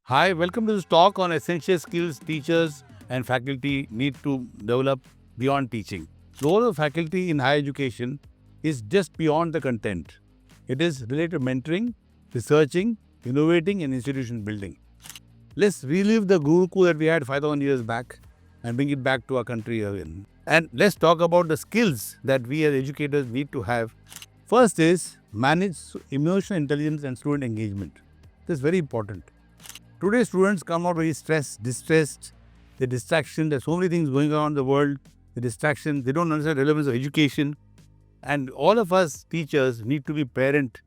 Hi, welcome to this talk on essential skills teachers and faculty need to develop beyond teaching. The role of faculty in higher education is just beyond the content. It is related to mentoring, researching, innovating, and institution building. Let's relive the Gurukul that we had 5,000 years back and bring it back to our country again. And let's talk about the skills that we as educators need to have. First is manage emotional intelligence and student engagement. This is very important. Today's students come out very stressed, distressed, the distraction, there's so many things going on in the world, the distraction, they don't understand the relevance of education. And all of us teachers need to be parent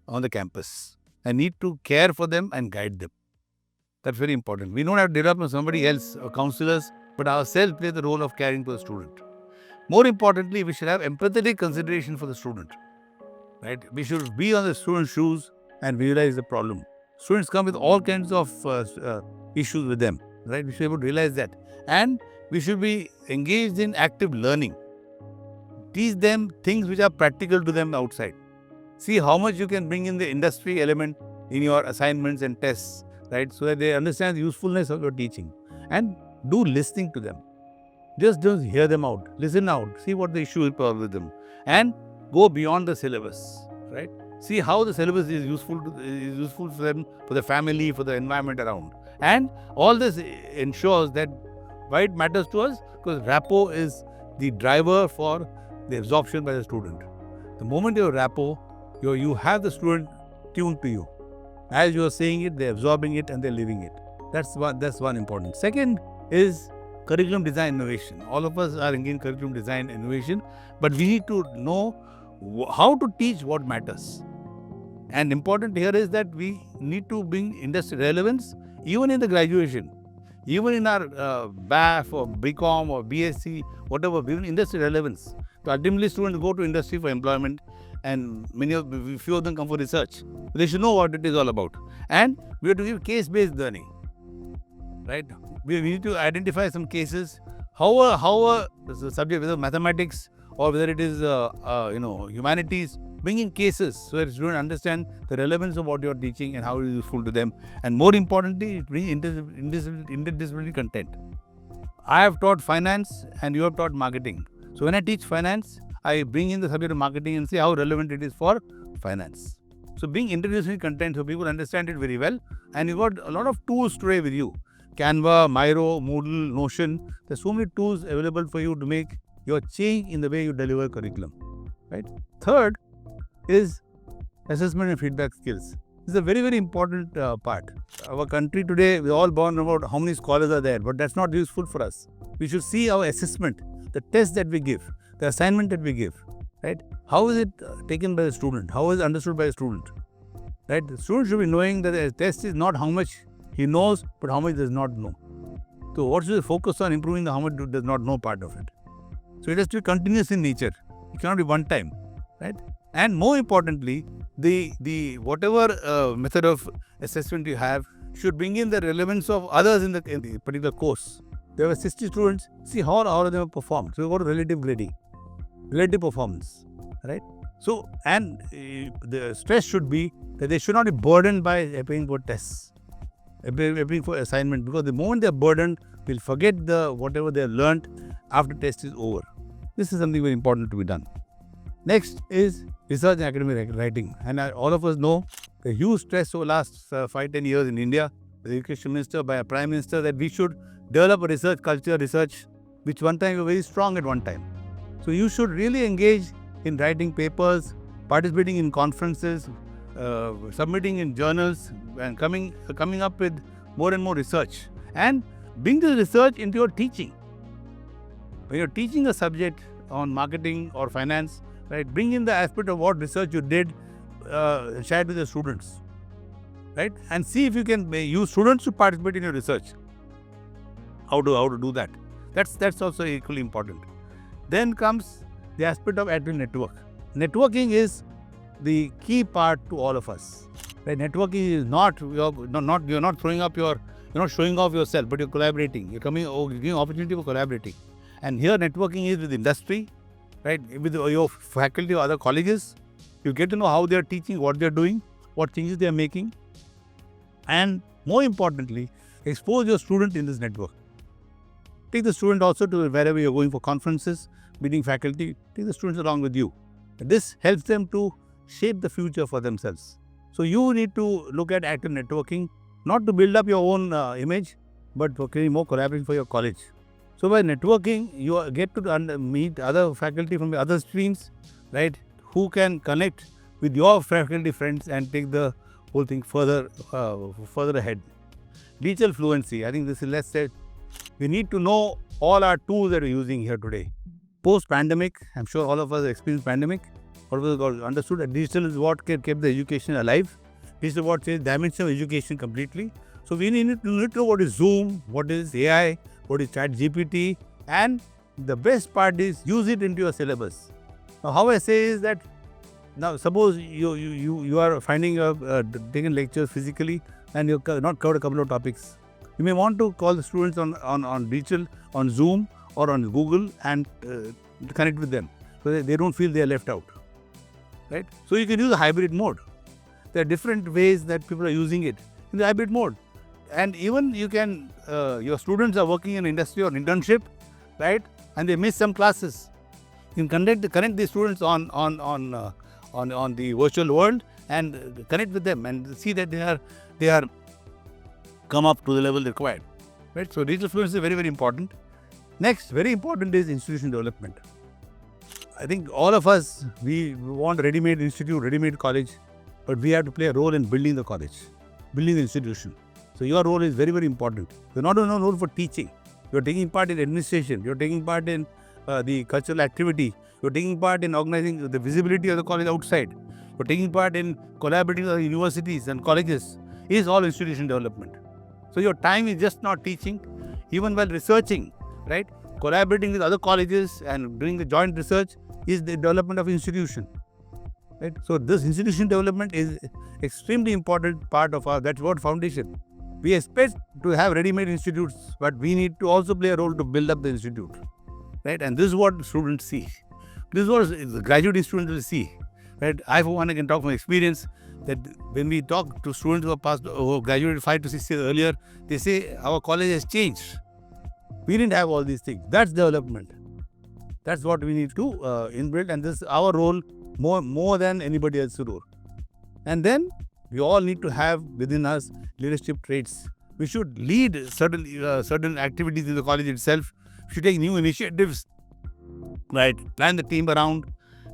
on the campus and need to care for them and guide them. That's very important. We don't have to develop somebody else or counselors, but ourselves play the role of caring for the student. More importantly, we should have empathetic consideration for the student. Right? We should be on the student's shoes and realize the problem. Students come with all kinds of issues with them, right? We should be able to realize that. And we should be engaged in active learning. Teach them things which are practical to them outside. See how much you can bring in the industry element in your assignments and tests, right? So that they understand the usefulness of your teaching. And do listening to them. Just don't hear them out. Listen out. See what the issue is with them. And go beyond the syllabus, right? See how the syllabus is useful for them, for the family, for the environment around. And all this ensures that why it matters to us, because rapport is the driver for the absorption by the student. The moment you have rapport, you have the student tuned to you. As you are saying it, they're absorbing it and they're living it. That's one important. Second is curriculum design innovation. All of us are engaged in curriculum design innovation, but we need to know how to teach what matters. And important here is that we need to bring industry relevance even in the graduation, even in our BAF or BCom or BSc, whatever, even industry relevance. So ultimately, students go to industry for employment, and few of them come for research. They should know what it is all about. And we have to give case-based learning, right? We need to identify some cases, how the subject, whether mathematics or whether it is humanities, bring in cases so that students understand the relevance of what you are teaching and how it is useful to them. And more importantly, bring interdisciplinary content. I have taught finance and you have taught marketing. So when I teach finance, I bring in the subject of marketing and see how relevant it is for finance. So bring interdisciplinary content so people understand it very well. And you've got a lot of tools today with you. Canva, Miro, Moodle, Notion. There's so many tools available for you to make your change in the way you deliver curriculum. Right? Third is assessment and feedback skills. This is a very, very important part. Our country today, we're all born about how many scholars are there, but that's not useful for us. We should see our assessment, the test that we give, the assignment that we give, right? How is it taken by the student? How is it understood by the student? Right? The student should be knowing that the test is not how much he knows, but how much he does not know. So what should we focus on? Improving the how much does not know part of it. So it has to be continuous in nature. It cannot be one time, right? And more importantly, the whatever method of assessment you have should bring in the relevance of others in the particular course. There were 60 students. See how all of them have performed. So you go to relative grading, relative performance, right? So and the stress should be that they should not be burdened by appearing for tests, appearing for assignment, because the moment they are burdened, we'll forget whatever they have learned after test is over. This is something very important to be done. Next is research and academic writing. And all of us know the huge stress over the last 5-10 years in India, the education minister, by a prime minister, that we should develop a research culture, which one time were very strong at one time. So you should really engage in writing papers, participating in conferences, submitting in journals, and coming up with more and more research. And bring the research into your teaching. When you're teaching a subject on marketing or finance, right, bring in the aspect of what research you did, share it with the students, right, and see if you can use students to participate in your research. How to do that? That's also equally important. Then comes the aspect of active network. Networking is the key part to all of us. Right? Networking is you're not showing off yourself, but you're collaborating. You're giving opportunity for collaborating. And here networking is with industry, right? With your faculty or other colleges. You get to know how they are teaching, what they are doing, what changes they are making. And More importantly, expose your student in this network. Take the student also to wherever you're going for conferences, meeting faculty, take the students along with you. This helps them to shape the future for themselves. So you need to look at active networking, not to build up your own image, but for creating more collaboration for your college. So by networking, you get to meet other faculty from the other streams, right, who can connect with your faculty friends and take the whole thing further ahead. Digital fluency, I think this is less said. We need to know all our tools that we're using here today. Post-pandemic, I'm sure all of us experienced pandemic. All of us got understood that digital is what kept the education alive. Digital is what changed the dimension of education completely. So we need to know what is Zoom, what is AI, what is ChatGPT, and the best part is use it into your syllabus. Now, how I say is that now suppose you are finding taking lectures physically and you not covered a couple of topics. You may want to call the students on digital, on Zoom or on Google and connect with them so they don't feel they are left out. Right? So you can use a hybrid mode. There are different ways that people are using it in the hybrid mode. And even you can, your students are working in industry or internship, right? And they miss some classes. You can connect the students on the virtual world and connect with them and see that they are come up to the level required, right? So digital fluency is very, very important. Next, very important is institution development. I think all of us, we want ready-made institute, ready-made college, but we have to play a role in building the college, building the institution. So your role is very, very important. You're not only known for teaching, you're taking part in administration, you're taking part in the cultural activity, you're taking part in organizing the visibility of the college outside, you're taking part in collaborating with universities and colleges, is all institution development. So your time is just not teaching, even while researching, right? Collaborating with other colleges and doing the joint research is the development of institution, right? So this institution development is extremely important part of that's what foundation. We expect to have ready-made institutes, but we need to also play a role to build up the institute, right? And this is what students see. This is what the graduate students will see, right? I, for one, can talk from experience that when we talk to students who graduated 5 to 6 years earlier, they say our college has changed. We didn't have all these things. That's development. That's what we need to inbuild, and this is our role more than anybody else's role. And then we all need to have within us leadership traits. We should lead certain activities in the college itself. We should take new initiatives, right? Plan the team around,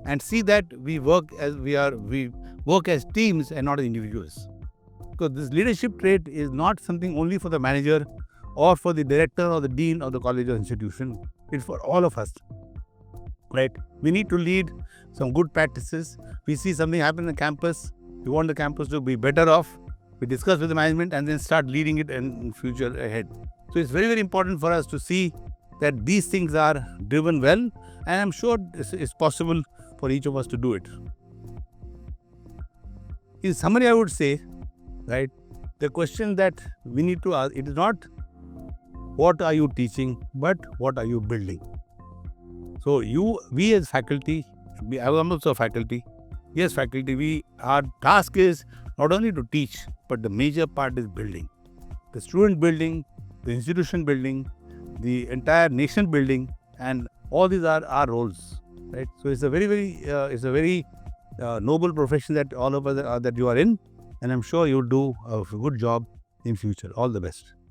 and see that we work as teams and not as individuals. Because this leadership trait is not something only for the manager or for the director or the dean of the college or institution. It's for all of us, right? We need to lead some good practices. We see something happen on the campus. We want the campus to be better off. We discuss with the management and then start leading it in future ahead. So it's very, very important for us to see that these things are driven well, and I'm sure it's possible for each of us to do it. In summary, I would say, right, the question that we need to ask, it is not what are you teaching, but what are you building. So we as faculty, I am also a faculty. Yes, faculty, our task is not only to teach, but the major part is building. The student building, the institution building, the entire nation building, and all these are our roles, right? So it's a very noble profession that all of us that you are in, and I'm sure you'll do a good job in future. All the best.